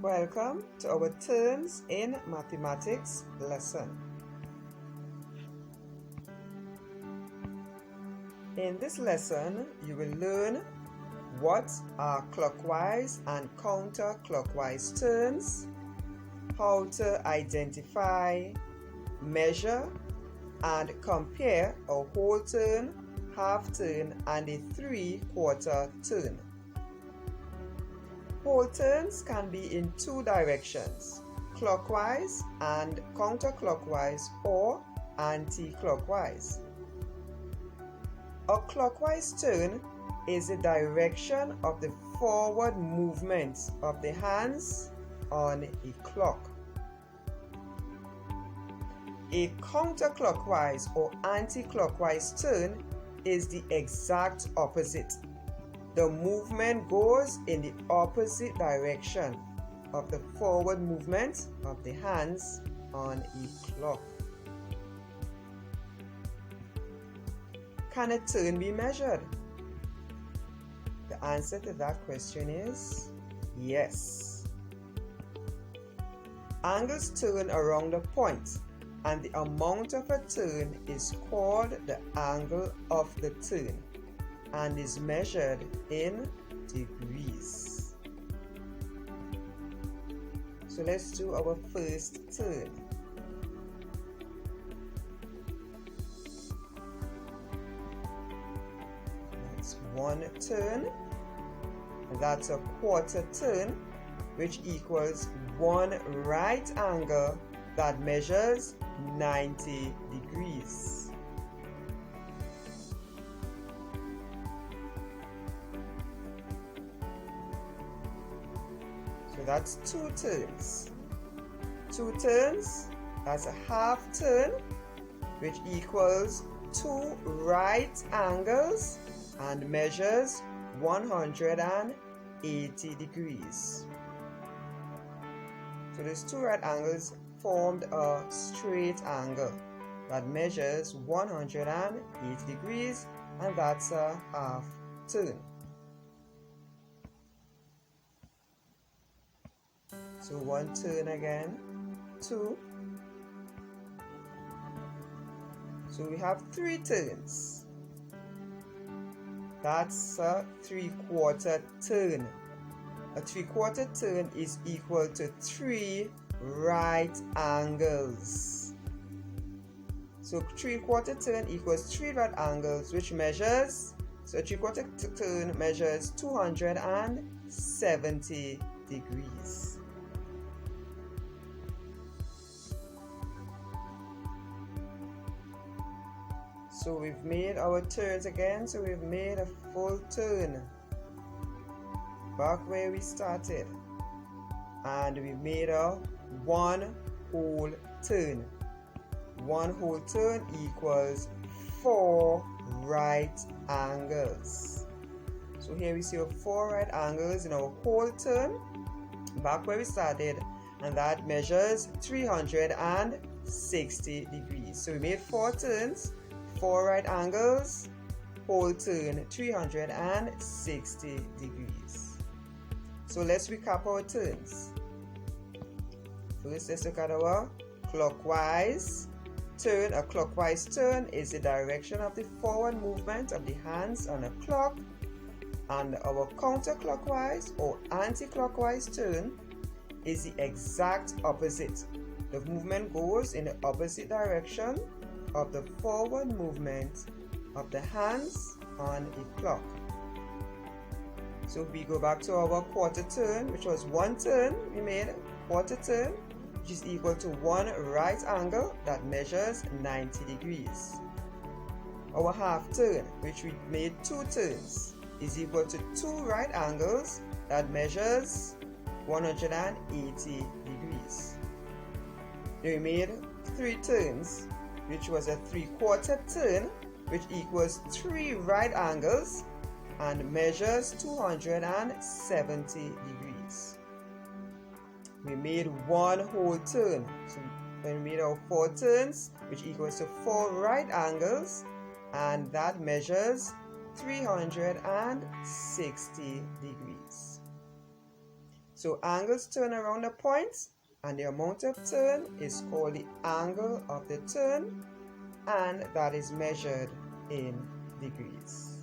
Welcome to our Turns in Mathematics lesson. In this lesson, you will learn what are clockwise and counterclockwise turns, how to identify, measure, and compare a whole turn, half turn, and a 3/4 turn. Whole turns can be in two directions, clockwise and counterclockwise or anti-clockwise. A clockwise turn is the direction of the forward movement of the hands on a clock. A counterclockwise or anti-clockwise turn is the exact opposite. The movement goes in the opposite direction of the forward movement of the hands on a clock. Can a turn be measured? The answer to that question is yes. Angles turn around a point, and the amount of a turn is called the angle of the turn and is measured in degrees. So let's do our first turn. That's one turn. That's a quarter turn, which equals one right angle that measures 90 degrees. So that's two turns. Two turns, that's a half turn, which equals two right angles and measures 180 degrees. So these two right angles formed a straight angle that measures 180 degrees, and that's a half turn. So one turn again, two. So we have three turns. That's a 3/4 turn. A 3/4 turn is equal to three right angles. So 3/4 turn equals three right angles, which measures, so a 3/4 turn measures 270 degrees. So we've made our turns again, so we've made a full turn back where we started, and we made a one whole turn. One whole turn equals four right angles. So here we see our four right angles in our whole turn back where we started, and that measures 360 degrees. So we made four turns, four right angles, whole turn 360 degrees. So let's recap our turns. First, let's look at our clockwise turn. A clockwise turn is the direction of the forward movement of the hands on a clock, and our counterclockwise or anti-clockwise turn is the exact opposite. The movement goes in the opposite direction of the forward movement of the hands on a clock. So we go back to our quarter turn, which was one turn. We made a quarter turn, which is equal to one right angle that measures 90 degrees. Our half turn, which we made two turns, is equal to two right angles that measures 180 degrees. Then we made three turns, which was a 3/4 turn, which equals three right angles and measures 270 degrees. We made one whole turn. So when we made our four turns, which equals to four right angles, and that measures 360 degrees. So angles turn around the points, and the amount of turn is called the angle of the turn, and that is measured in degrees.